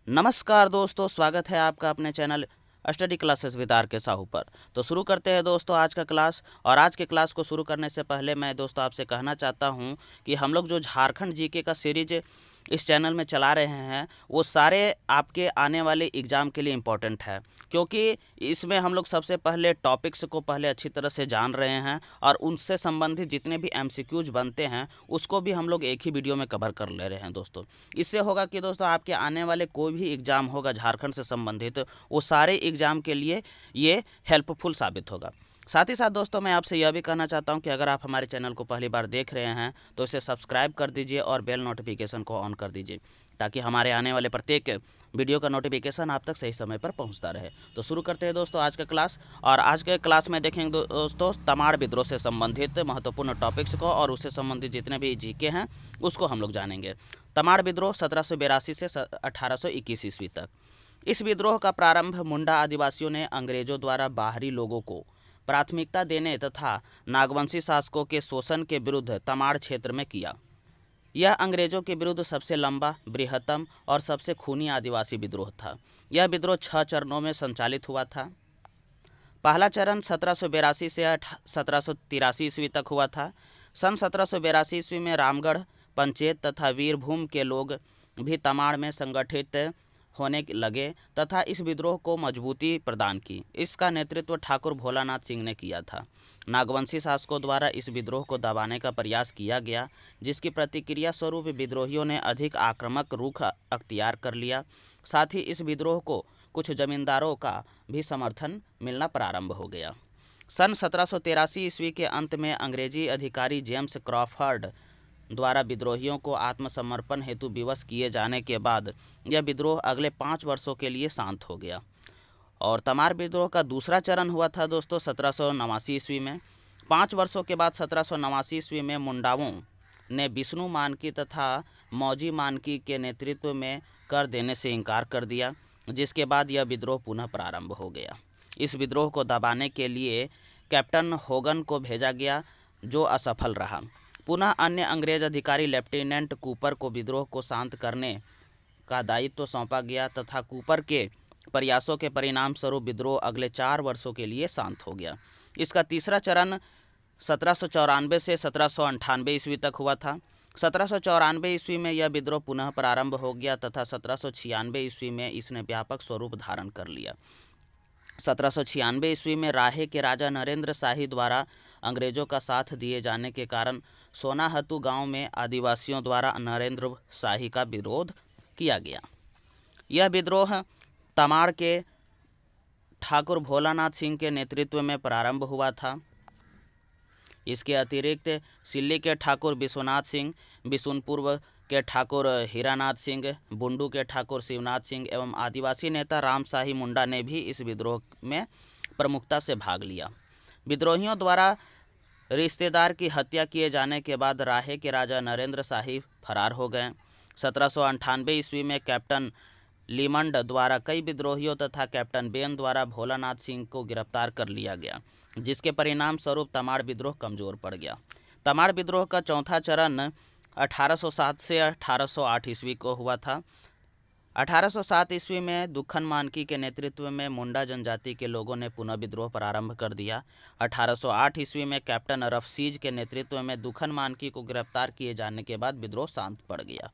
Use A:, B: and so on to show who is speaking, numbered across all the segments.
A: नमस्कार दोस्तों, स्वागत है आपका अपने channel study classes with R K Sahu पर। तो शुरू करते हैं दोस्तों आज का क्लास। और आज के क्लास को शुरू करने से पहले मैं दोस्तों आपसे कहना चाहता हूं कि हम लोग जो झारखंड जीके का सीरीज इस चैनल में चला रहे हैं वो सारे आपके आने वाले एग्ज़ाम के लिए इम्पोर्टेंट है, क्योंकि इसमें हम लोग सबसे पहले टॉपिक्स को पहले अच्छी तरह से जान रहे हैं और उनसे संबंधित जितने भी एमसीक्यूज बनते हैं उसको भी हम लोग एक ही वीडियो में कवर कर ले रहे हैं दोस्तों। इससे होगा कि दोस्तों आपके आने वाले कोई भी एग्ज़ाम होगा झारखंड से संबंधित, वो सारे एग्ज़ाम के लिए ये हेल्पफुल साबित होगा। साथ ही साथ दोस्तों मैं आपसे यह भी कहना चाहता हूं कि अगर आप हमारे चैनल को पहली बार देख रहे हैं तो इसे सब्सक्राइब कर दीजिए और बेल नोटिफिकेशन को ऑन कर दीजिए, ताकि हमारे आने वाले प्रत्येक वीडियो का नोटिफिकेशन आप तक सही समय पर पहुंचता रहे। तो शुरू करते हैं दोस्तों आज का क्लास। और आज के क्लास में देखेंगे दोस्तों तमाड़ विद्रोह से संबंधित महत्वपूर्ण टॉपिक्स को और उससे संबंधित जितने भी जीके हैं उसको हम लोग जानेंगे। तमाड़ विद्रोह 1782 से 1821 ईस्वी तक। इस विद्रोह का प्रारंभ मुंडा आदिवासियों ने अंग्रेजों द्वारा बाहरी लोगों को प्राथमिकता देने तथा नागवंशी शासकों के शोषण के विरुद्ध तमाड़ क्षेत्र में किया। यह अंग्रेजों के विरुद्ध सबसे लंबा, बृहत्तम और सबसे खूनी आदिवासी विद्रोह था। यह विद्रोह 6 चरणों में संचालित हुआ था। पहला चरण 1782 से 1783 ईस्वी तक हुआ था। सन 1782 ईस्वी में रामगढ़ पंचेत तथा वीरभूम के लोग भी तमाड़ में संगठित होने लगे तथा इस विद्रोह को मजबूती प्रदान की। इसका नेतृत्व ठाकुर भोलानाथ सिंह ने किया था। नागवंशी शासकों द्वारा इस विद्रोह को दबाने का प्रयास किया गया, जिसकी प्रतिक्रिया स्वरूप विद्रोहियों ने अधिक आक्रामक रुख अख्तियार कर लिया। साथ ही इस विद्रोह को कुछ जमींदारों का भी समर्थन मिलना प्रारंभ हो गया। सन 1783 ईस्वी के अंत में अंग्रेजी अधिकारी जेम्स क्रॉफर्ड द्वारा विद्रोहियों को आत्मसमर्पण हेतु विवश किए जाने के बाद यह विद्रोह अगले 5 वर्षों के लिए शांत हो गया। और तमाड़ विद्रोह का दूसरा चरण हुआ था दोस्तों 1789 ईस्वी में। 5 वर्षों के बाद 1789 ईस्वी में मुंडाओं ने विष्णु मानकी तथा मौजी मानकी के नेतृत्व में कर देने से इनकार कर दिया, जिसके बाद यह विद्रोह पुनः प्रारंभ हो गया। इस विद्रोह को दबाने के लिए कैप्टन होगन को भेजा गया, जो असफल रहा। पुनः अन्य अंग्रेज अधिकारी लेफ्टिनेंट कूपर को विद्रोह को शांत करने का दायित्व सौंपा गया तथा कूपर के प्रयासों के परिणाम स्वरूप विद्रोह अगले 4 वर्षों के लिए शांत हो गया। इसका तीसरा चरण 1794 से 1798 ईस्वी तक हुआ था। 1794 ईस्वी में यह विद्रोह पुनः प्रारंभ हो गया तथा 1796 ईस्वी में इसने व्यापक स्वरूप धारण कर लिया। 1796 ईस्वी में राहे के राजा नरेंद्र शाही द्वारा अंग्रेजों का साथ दिए जाने के कारण सोनाहतु गांव में आदिवासियों द्वारा नरेंद्र शाही का विरोध किया गया। यह विद्रोह तमाड़ के ठाकुर भोलानाथ सिंह के नेतृत्व में प्रारंभ हुआ था। इसके अतिरिक्त सिल्ली के ठाकुर विश्वनाथ सिंह, बिशुनपुर के ठाकुर हीरानाथ सिंह, बुंडू के ठाकुर शिवनाथ सिंह एवं आदिवासी नेता रामशाही मुंडा ने भी इस विद्रोह में प्रमुखता से भाग लिया। विद्रोहियों द्वारा रिश्तेदार की हत्या किए जाने के बाद राहे के राजा नरेंद्र शाही फरार हो गए। 1798 ईस्वी में कैप्टन लीमंड द्वारा कई विद्रोहियों तथा कैप्टन बेन द्वारा भोलानाथ सिंह को गिरफ्तार कर लिया गया, जिसके परिणाम स्वरूप तमाड़ विद्रोह कमज़ोर पड़ गया। तमाड़ विद्रोह का चौथा चरण 1807 से 1808 ईस्वी को हुआ था। 1807 ईस्वी में दुखन मानकी के नेतृत्व में मुंडा जनजाति के लोगों ने पुनः विद्रोह प्रारंभ कर दिया। 1808 ईस्वी में कैप्टन रफसीज के नेतृत्व में दुखन मानकी को गिरफ्तार किए जाने के बाद विद्रोह शांत पड़ गया।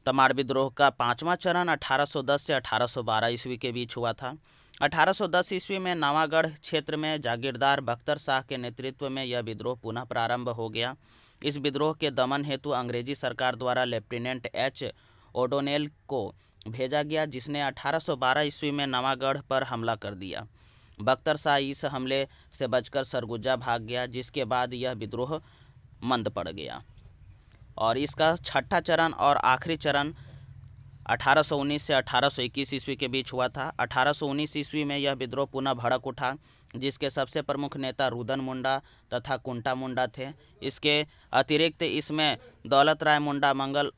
A: तमाड़ विद्रोह का पाँचवा चरण 1810 से 1812 ईस्वी के बीच हुआ था। 1810 ईस्वी में नवागढ़ क्षेत्र में जागीरदार बख्तर शाह के नेतृत्व में यह विद्रोह पुनः प्रारंभ हो गया। इस विद्रोह के दमन हेतु अंग्रेजी सरकार द्वारा लेफ्टिनेंट एच ओडोनेल को भेजा गया, जिसने 1812 ईस्वी में नवागढ़ पर हमला कर दिया। बख्तर शाह इस हमले से बचकर सरगुजा भाग गया, जिसके बाद यह विद्रोह मंद पड़ गया। और इसका छठा चरण और आखिरी चरण 1819 से 1821 ईस्वी के बीच हुआ था। 1819 ईस्वी में यह विद्रोह पुनः भड़क उठा, जिसके सबसे प्रमुख नेता रुदन मुंडा तथा कुंटा मुंडा थे। इसके अतिरिक्त इसमें दौलत राय मुंडा, मंगल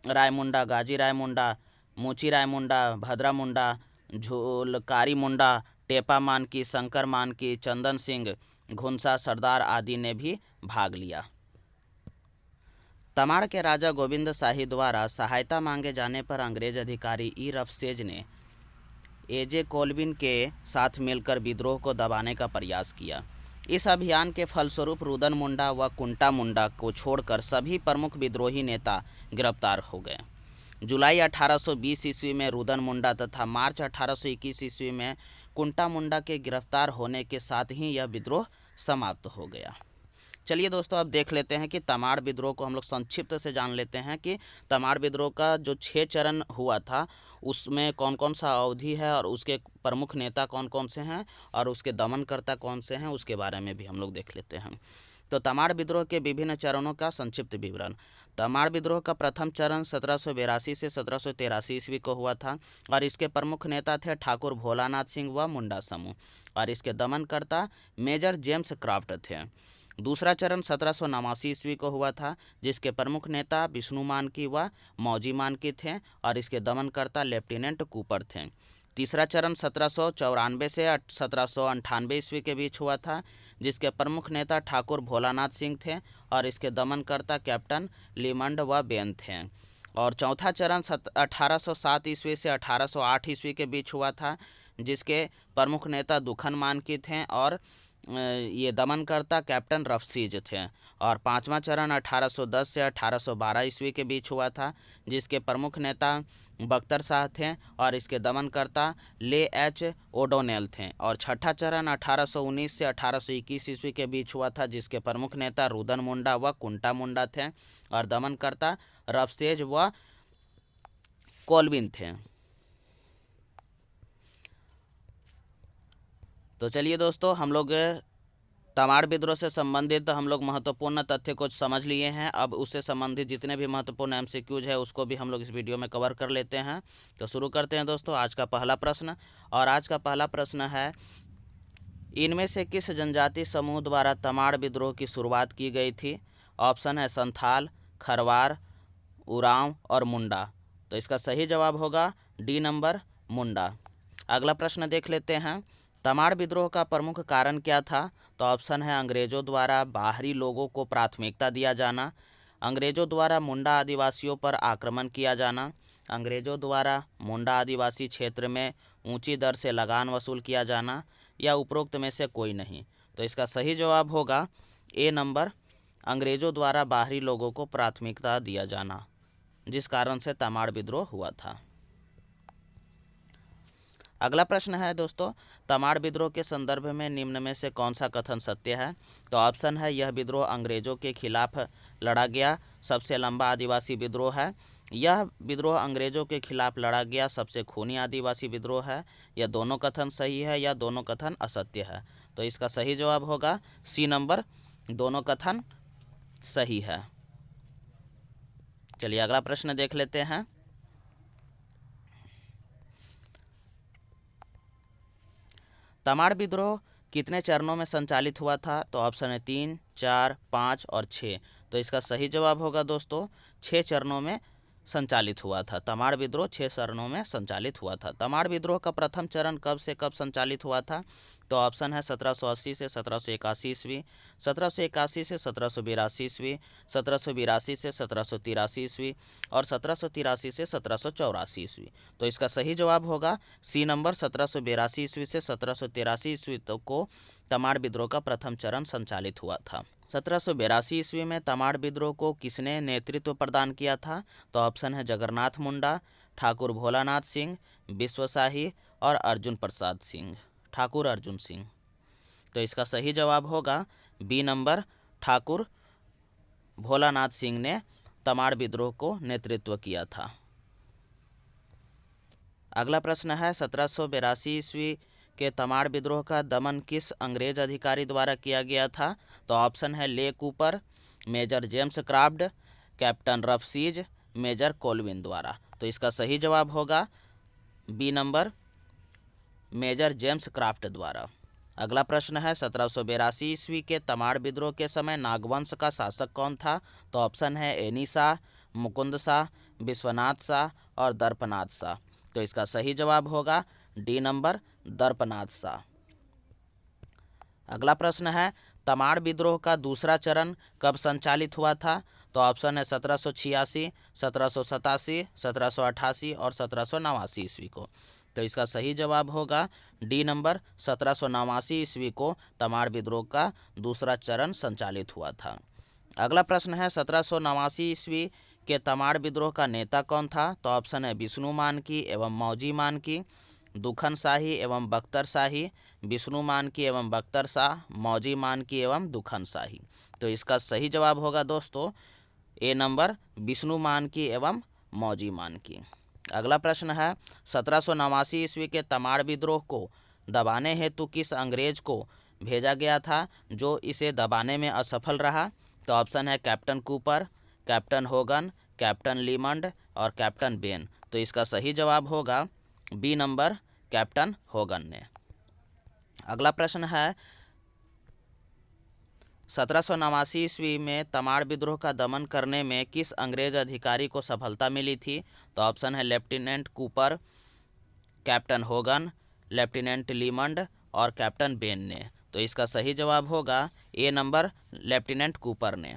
A: राय मुंडा, गाजी राय मुंडा, मूची राय मुंडा, भद्रा मुंडा, झूलकारी मुंडा, टेपा मानकी, शंकर मानकी, चंदन सिंह, घुनसा सरदार आदि ने भी भाग लिया। तमाड़ के राजा गोविंद शाही द्वारा सहायता मांगे जाने पर अंग्रेज अधिकारी ई रफसेज ने एजे कोल्विन के साथ मिलकर विद्रोह को दबाने का प्रयास किया। इस अभियान के फलस्वरूप रुदन मुंडा व कुंटा मुंडा को छोड़कर सभी प्रमुख विद्रोही नेता गिरफ्तार हो गए। जुलाई 1820 ईस्वी में रुदन मुंडा तथा मार्च 1821 ईस्वी में कुंटा मुंडा के गिरफ्तार होने के साथ ही यह विद्रोह समाप्त हो गया। चलिए दोस्तों, अब देख लेते हैं कि तमाड़ विद्रोह को हम लोग संक्षिप्त से जान लेते हैं कि तमाड़ विद्रोह का जो 6 चरण हुआ था उसमें कौन कौन सा अवधि है और उसके प्रमुख नेता कौन कौन से हैं और उसके दमनकर्ता कौन से हैं, उसके बारे में भी हम लोग देख लेते हैं। तो तमाड़ विद्रोह के विभिन्न चरणों का संक्षिप्त विवरण। तमाड़ विद्रोह का प्रथम चरण 1782 से 1783 ईस्वी को हुआ था और इसके प्रमुख नेता थे ठाकुर भोलानाथ सिंह व मुंडा समूह और इसके दमनकर्ता मेजर जेम्स क्राफ्ट थे। दूसरा चरण 1789 ईस्वी को हुआ था जिसके प्रमुख नेता विष्णु मानकी व मौजी मानकी थे और इसके दमनकर्ता लेफ्टिनेंट कूपर थे। तीसरा चरण 1794 से 1798 ईस्वी के बीच हुआ था जिसके प्रमुख नेता ठाकुर भोलानाथ सिंह थे और इसके दमनकर्ता कैप्टन लिमंड व बेन थे। और चौथा चरण 1807 ईस्वी से 1808 ईस्वी के बीच हुआ था जिसके प्रमुख नेता दुखन मानकी थे और ये दमनकर्ता कैप्टन रफसीज थे। और पांचवा चरण 1810 से 1812 ईस्वी के बीच हुआ था जिसके प्रमुख नेता बख्तर शाह थे और इसके दमनकर्ता ले एच ओडोनेल थे। और छठा चरण 1819 से 1821 ईस्वी के बीच हुआ था जिसके प्रमुख नेता रुदन मुंडा व कुंटा मुंडा थे और दमनकर्ता रफसेज व कोल्विन थे। तो चलिए दोस्तों, हम लोग तमाड़ विद्रोह से संबंधित हम लोग महत्वपूर्ण तथ्य को समझ लिए हैं। अब उससे संबंधित जितने भी महत्वपूर्ण एमसीक्यूज है उसको भी हम लोग इस वीडियो में कवर कर लेते हैं। तो शुरू करते हैं दोस्तों आज का पहला प्रश्न। और आज का पहला प्रश्न है, इनमें से किस जनजाति समूह द्वारा तमाड़ विद्रोह की शुरुआत की गई थी? ऑप्शन है संथाल, खरवार, उरांव और मुंडा। तो इसका सही जवाब होगा डी नंबर मुंडा। अगला प्रश्न देख लेते हैं, तमाड़ विद्रोह का प्रमुख कारण क्या था? तो ऑप्शन है अंग्रेज़ों द्वारा बाहरी लोगों को प्राथमिकता दिया जाना, अंग्रेज़ों द्वारा मुंडा आदिवासियों पर आक्रमण किया जाना, अंग्रेज़ों द्वारा मुंडा आदिवासी क्षेत्र में ऊंची दर से लगान वसूल किया जाना या उपरोक्त में से कोई नहीं। तो इसका सही जवाब होगा ए नंबर, अंग्रेज़ों द्वारा बाहरी लोगों को प्राथमिकता दिया जाना, जिस कारण से तमाड़ विद्रोह हुआ था। अगला प्रश्न है दोस्तों, तमाड़ विद्रोह के संदर्भ में निम्न में से कौन सा कथन सत्य है? तो ऑप्शन है यह विद्रोह अंग्रेज़ों के खिलाफ लड़ा गया सबसे लंबा आदिवासी विद्रोह है, यह विद्रोह अंग्रेज़ों के खिलाफ लड़ा गया सबसे खूनी आदिवासी विद्रोह है, यह दोनों कथन सही है या दोनों कथन असत्य है। तो इसका सही जवाब होगा सी नंबर, दोनों कथन सही है। चलिए अगला प्रश्न देख लेते हैं, तमाड़ विद्रोह कितने चरणों में संचालित हुआ था? तो ऑप्शन है 3, 4, 5 और 6। तो इसका सही जवाब होगा दोस्तों 6 चरणों में संचालित हुआ था। तमाड़ विद्रोह 6 चरणों में संचालित हुआ था। तमाड़ विद्रोह का प्रथम चरण कब से कब संचालित हुआ था? तो ऑप्शन है 1780 से 1781 ईस्वी, 1781 से 1782 ईस्वी, 1782 से 1783 ईस्वी और 1783 से 1784 ईस्वी। तो इसका सही जवाब होगा सी नंबर, 1782 ईस्वी से 1783 ईस्वी तक को तमाड़ विद्रोह का प्रथम चरण संचालित हुआ था। 1782 ईस्वी में तमाड़ विद्रोह को किसने नेतृत्व प्रदान किया था? तो ऑप्शन है जगन्नाथ मुंडा, ठाकुर भोलानाथ सिंह, विश्वशाही और अर्जुन प्रसाद सिंह, ठाकुर अर्जुन सिंह। तो इसका सही जवाब होगा बी नंबर, ठाकुर भोलानाथ सिंह ने तमाड़ विद्रोह को नेतृत्व किया था। अगला प्रश्न है, 1782 ईस्वी के तमाड़ विद्रोह का दमन किस अंग्रेज अधिकारी द्वारा किया गया था? तो ऑप्शन है ले Cooper, major James Craft, captain रफसीज, मेजर कोल्विन द्वारा। तो इसका सही जवाब होगा B number, major James Craft द्वारा। अगला प्रश्न है, 1782 ईस्वी के तमाड़ विद्रोह के समय नागवंश का शासक कौन था? तो ऑप्शन है एनी शाह, मुकुंद शाह, विश्वनाथ शाह और दर्पनाथ शाह। तो इसका सही जवाब होगा डी नंबर, दर्पनाथ शाह। अगला प्रश्न है, तमाड़ विद्रोह का दूसरा चरण कब संचालित हुआ था? तो ऑप्शन है 1786, 1787, 1788 और 1789 ईस्वी को। तो इसका सही जवाब होगा डी नंबर, 1789 ईस्वी को तमाड़ विद्रोह का दूसरा चरण संचालित हुआ था। अगला प्रश्न है 1789 ईस्वी के तमाड़ विद्रोह का नेता कौन था? तो ऑप्शन है विष्णु मानकी एवं मौजी मानकी, दुखन शाही एवं बख्तर शाही, विष्णु मानकी एवं बख्तर शाह, मौजी मानकी एवं दुखन शाही। तो इसका सही जवाब होगा दोस्तों ए नंबर, विष्णु मानकी एवं मौजी मानकी। अगला प्रश्न है 1789 ईस्वी के तमाड़ विद्रोह को दबाने हेतु किस अंग्रेज को भेजा गया था जो इसे दबाने में असफल रहा? तो ऑप्शन है captain Cooper, captain Hogan, captain Leamond और कैप्टन बेन। तो इसका सही जवाब होगा बी नंबर, कैप्टन होगन ने। अगला प्रश्न है 1789 ईस्वी में तमाड़ विद्रोह का दमन करने में किस अंग्रेज अधिकारी को सफलता मिली थी? तो ऑप्शन है lieutenant Cooper, captain Hogan, lieutenant Leamond और कैप्टन बेन ने। तो इसका सही जवाब होगा ए नंबर, लेफ्टिनेंट कूपर ने।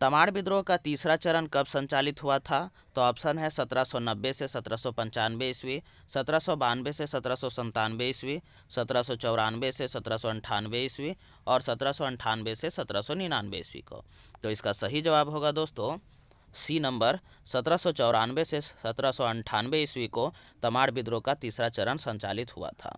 A: तमाड़ विद्रोह का तीसरा चरण कब संचालित हुआ था? तो ऑप्शन है 1790 से 1795 ईस्वी, 1792 से 1797 ईस्वी, 1794 से 1798 ईस्वी और 1798 से 1799 ईस्वी को। तो इसका सही जवाब होगा दोस्तों सी नंबर, 1794 से 1798 ईस्वी को तमाड़ विद्रोह का तीसरा चरण संचालित हुआ था।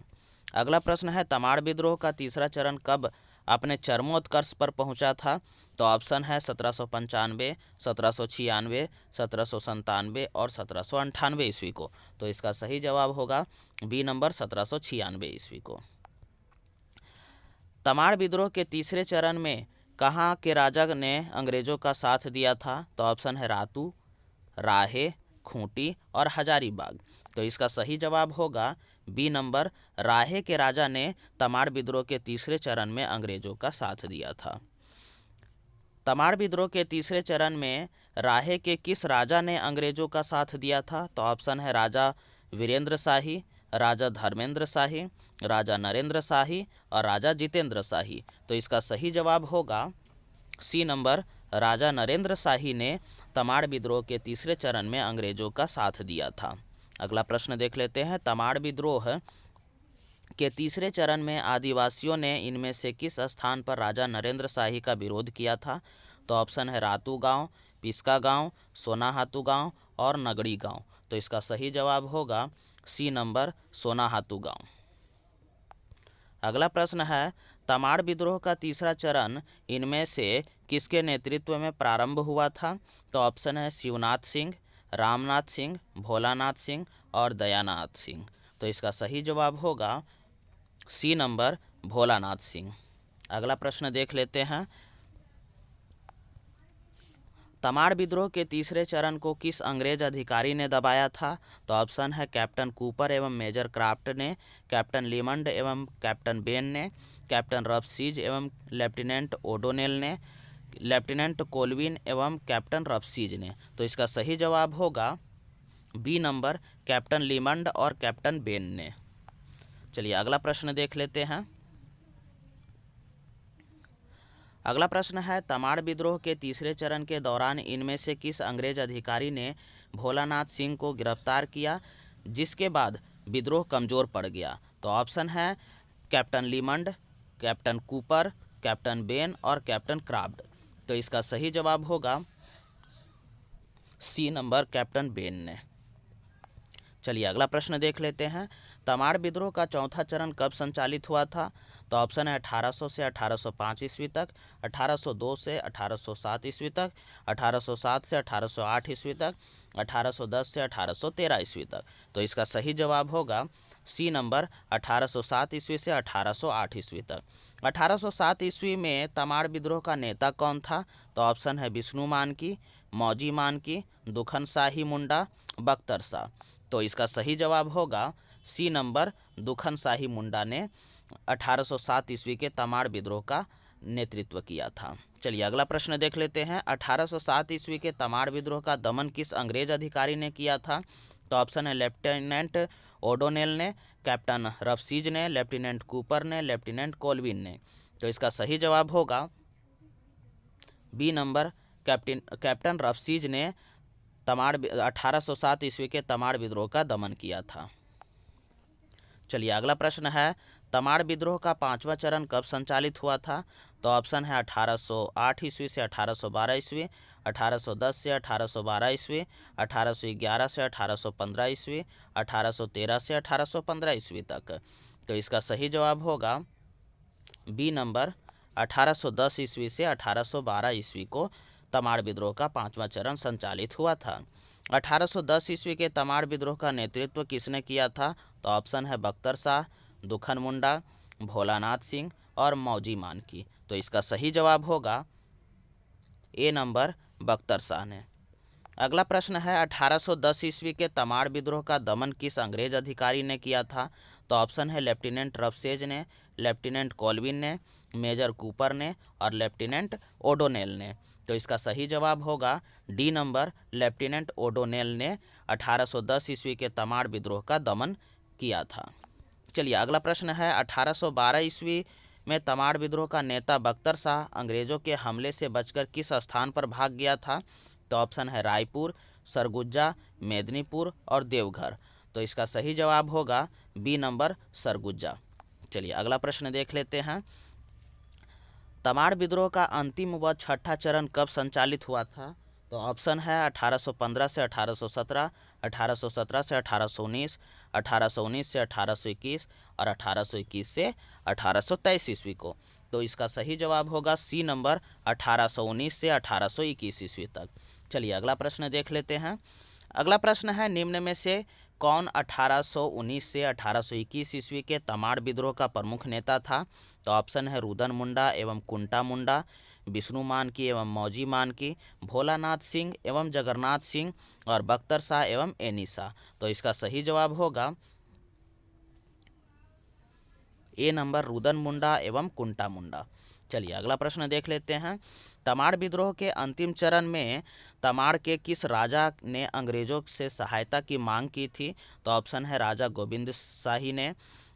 A: अगला प्रश्न है तमाड़ विद्रोह का तीसरा चरण कब अपने चरमोत्कर्ष पर पहुंचा था? तो ऑप्शन है 1795, 1796, 1797 और 1798 ईस्वी को। तो इसका सही जवाब होगा बी नंबर, 1796 ईस्वी को। तमाड़ विद्रोह के तीसरे चरण में कहाँ के राजा ने अंग्रेजों का साथ दिया था? तो ऑप्शन है रातू, राहे, खूंटी और हजारीबाग। तो इसका सही जवाब होगा बी नंबर, राहे के राजा ने तमाड़ विद्रोह के तीसरे चरण में अंग्रेजों का साथ दिया था। तमाड़ विद्रोह के तीसरे चरण में राहे के किस राजा ने अंग्रेजों का साथ दिया था? तो ऑप्शन है राजा वीरेंद्र शाही, राजा धर्मेंद्र शाही, राजा नरेंद्र शाही और राजा जितेंद्र शाही। तो इसका सही जवाब होगा सी नंबर, राजा नरेंद्र शाही ने तमाड़ विद्रोह के तीसरे चरण में अंग्रेजों का साथ दिया था। अगला प्रश्न देख लेते हैं तमाड़ विद्रोह के तीसरे चरण में आदिवासियों ने इनमें से किस स्थान पर राजा नरेंद्र शाही का विरोध किया था? तो ऑप्शन है रातू गांव, पिस्का गांव, सोनाहातू गांव और नगड़ी गांव। तो इसका सही जवाब होगा सी नंबर, सोनाहातू गांव। अगला प्रश्न है तमाड़ विद्रोह का तीसरा चरण इनमें से किसके नेतृत्व में प्रारंभ हुआ था? तो ऑप्शन है शिवनाथ सिंह, रामनाथ सिंह, भोलानाथ सिंह और दयानाथ सिंह। तो इसका सही जवाब होगा सी नंबर, भोलानाथ सिंह। अगला प्रश्न देख लेते हैं तमाड़ विद्रोह के तीसरे चरण को किस अंग्रेज अधिकारी ने दबाया था? तो ऑप्शन है कैप्टन कूपर एवं मेजर क्राफ्ट ने, कैप्टन लीमंड एवं कैप्टन बेन ने, कैप्टन रफसीज एवं लेफ्टिनेंट ओडोनेल ने, लेफ्टिनेंट कोलविन एवं कैप्टन रफसीज ने। तो इसका सही जवाब होगा बी नंबर, कैप्टन लीमंड और कैप्टन बेन ने। चलिए अगला प्रश्न देख लेते हैं। अगला प्रश्न है तमाड़ विद्रोह के तीसरे चरण के दौरान इनमें से किस अंग्रेज अधिकारी ने भोलानाथ सिंह को गिरफ्तार किया जिसके बाद विद्रोह कमज़ोर पड़ गया? तो ऑप्शन है captain Leamond, captain Cooper, captain Ben और कैप्टन क्राफ्ट। तो इसका सही जवाब होगा सी नंबर, कैप्टन बेन ने। चलिए अगला प्रश्न देख लेते हैं तमाड़ विद्रोह का चौथा चरण कब संचालित हुआ था? तो ऑप्शन है 1800 से 1805 ईस्वी तक, 1802 से 1807 ईस्वी तक, 1807 से 1808 ईस्वी तक, 1810 से 1813 ईस्वी तक। तो इसका सही जवाब होगा सी नंबर, 1807 ईस्वी से 1808 ईस्वी तक। 1807 ईस्वी में तमाड़ विद्रोह का नेता कौन था? तो ऑप्शन है विष्णु मानकी, मौजी मानकी, दुखन शाही मुंडा, बख्तर शाह। तो इसका सही जवाब होगा सी नंबर, दुखन शाही मुंडा ने 1807 ईस्वी के तमाड़ विद्रोह का नेतृत्व किया था। चलिए अगला प्रश्न देख लेते हैं 1807 ईस्वी के तमाड़ विद्रोह का दमन किस अंग्रेज अधिकारी ने किया था? तो ऑप्शन है लेफ्टिनेंट ओडोनेल ने, कैप्टन रफसीज ने, लेफ्टिनेंट कूपर ने, लेफ्टिनेंट कोलविन ने। तो इसका सही जवाब होगा बी नंबर कैप्टन रफसीज ने तमाड़ 1807 ईस्वी के तमाड़ विद्रोह का दमन किया था। चलिए अगला प्रश्न है, तमाड़ विद्रोह का पांचवा चरण कब संचालित हुआ था? तो ऑप्शन है 1808 ईस्वी से 1812 ईस्वी, 1810 से 1812 ईस्वी, 1811 से 1815 ईस्वी, 1813 से 1815 ईस्वी तक। तो इसका सही जवाब होगा बी नंबर 1810 ईस्वी से 1812 ईस्वी को तमाड़ विद्रोह का पांचवा चरण संचालित हुआ था। 1810 ईस्वी के तमाड़ विद्रोह का नेतृत्व किसने किया था? तो ऑप्शन है बख्तर शाह, दुखन मुंडा, भोलानाथ सिंह और मौजी मानकी। तो इसका सही जवाब होगा ए नंबर बख्तर शाह ने। अगला प्रश्न है, 1810 ईस्वी के तमाड़ विद्रोह का दमन किस अंग्रेज अधिकारी ने किया था? तो ऑप्शन है लेफ्टिनेंट रफसेज ने, लेफ्टिनेंट कॉल्विन ने, मेजर कूपर ने और लेफ्टिनेंट ओडोनेल ने। तो इसका सही जवाब होगा डी नंबर लेफ्टिनेंट ओडोनेल ने 1810 ईस्वी के तमाड़ विद्रोह का दमन किया था। चलिए अगला प्रश्न है, 1812 ईस्वी में तमाड़ विद्रोह का नेता बख्तर शाह अंग्रेजों के हमले से बचकर किस स्थान पर भाग गया था? तो ऑप्शन है रायपुर, सरगुजा, मेदिनीपुर और देवघर। तो इसका सही जवाब होगा बी नंबर सरगुजा। चलिए अगला प्रश्न देख लेते हैं, तमाड़ विद्रोह का अंतिम व छठा चरण कब संचालित हुआ था? तो ऑप्शन है 1815 से 1817, 1817 से 1819, 1819 से 1821 और 1821 से 1823 ईस्वी को। तो इसका सही जवाब होगा सी नंबर 1819 से 1821 ईस्वी तक। चलिए अगला प्रश्न देख लेते हैं। अगला प्रश्न है, निम्न में से कौन 1819 से 1821 ईस्वी के तमाड़ विद्रोह का प्रमुख नेता था? तो ऑप्शन है रुदन मुंडा एवं कुंटा मुंडा, विष्णु मानकी एवं मौजी मानकी, भोलानाथ सिंह एवं जगन्नाथ सिंह और बख्तर शाह एवं एनी शाह। तो इसका सही जवाब होगा ए नंबर रुदन मुंडा एवं कुंटा मुंडा। चलिए अगला प्रश्न देख लेते हैं, तमाड़ विद्रोह के अंतिम चरण में तमाड़ के किस राजा ने अंग्रेजों से सहायता की मांग की थी? तो ऑप्शन है राजा गोविंद शाही ने,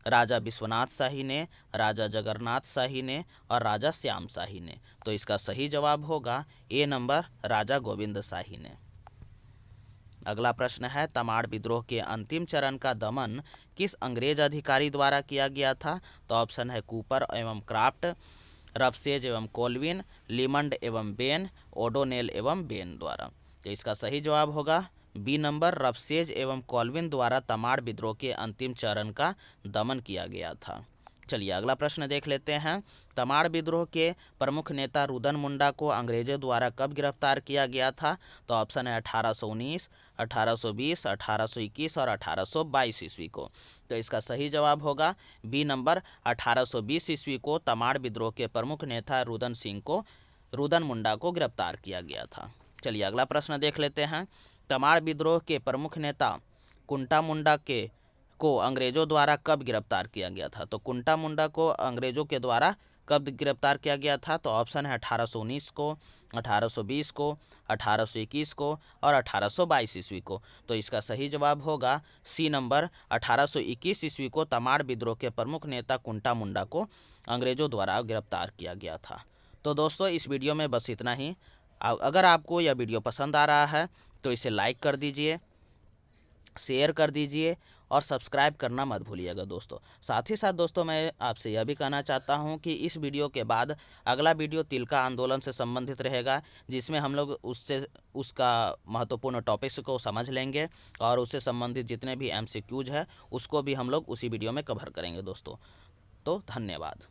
A: राजा विश्वनाथ शाही ने, राजा जगन्नाथ शाही ने और राजा श्याम शाही ने। तो इसका सही जवाब होगा ए नंबर राजा गोविंद शाही ने। अगला प्रश्न है, तमाड़ विद्रोह के अंतिम चरण का दमन किस अंग्रेज अधिकारी द्वारा किया गया था? तो ऑप्शन है कूपर एवं क्राफ्ट, रफसेज एवं कोलविन, लिमंड एवं बेन, ओडोनेल एवं बेन द्वारा। तो इसका सही जवाब होगा बी नंबर रफसेज एवं कोलविन द्वारा तमाड़ विद्रोह के अंतिम चरण का दमन किया गया था। चलिए अगला प्रश्न देख लेते हैं, तमाड़ विद्रोह के प्रमुख नेता रुदन मुंडा को अंग्रेजों द्वारा कब गिरफ्तार किया गया था? तो ऑप्शन है 1819, 1820, 1821 और 1822 ईस्वी को। तो इसका सही जवाब होगा बी नंबर 1820 ईस्वी को तमाड़ विद्रोह के प्रमुख नेता रुदन मुंडा को गिरफ्तार किया गया था। चलिए अगला प्रश्न देख लेते हैं, तमाड़ विद्रोह के प्रमुख नेता कुंटा मुंडा को अंग्रेजों द्वारा कब गिरफ्तार किया गया था? तो कुंटा मुंडा को अंग्रेजों के द्वारा कब गिरफ्तार किया गया था? तो ऑप्शन है 1819 को, 1820 को, 1821 को और 1822 ईस्वी को। तो इसका सही जवाब होगा सी नंबर 1821 ईस्वी को तमाड़ विद्रोह के प्रमुख नेता कुंटा मुंडा को अंग्रेजों द्वारा गिरफ्तार किया गया था। तो दोस्तों इस वीडियो में बस इतना ही। अगर आपको यह वीडियो पसंद आ रहा है तो इसे लाइक कर दीजिए, शेयर कर दीजिए और सब्सक्राइब करना मत भूलिएगा दोस्तों। साथ ही साथ दोस्तों मैं आपसे यह भी कहना चाहता हूं कि इस वीडियो के बाद अगला वीडियो तिलका आंदोलन से संबंधित रहेगा, जिसमें हम लोग उसका महत्वपूर्ण टॉपिक्स को समझ लेंगे और उससे संबंधित जितने भी MCQs है उसको भी हम लोग उसी वीडियो में कवर करेंगे दोस्तों। तो धन्यवाद।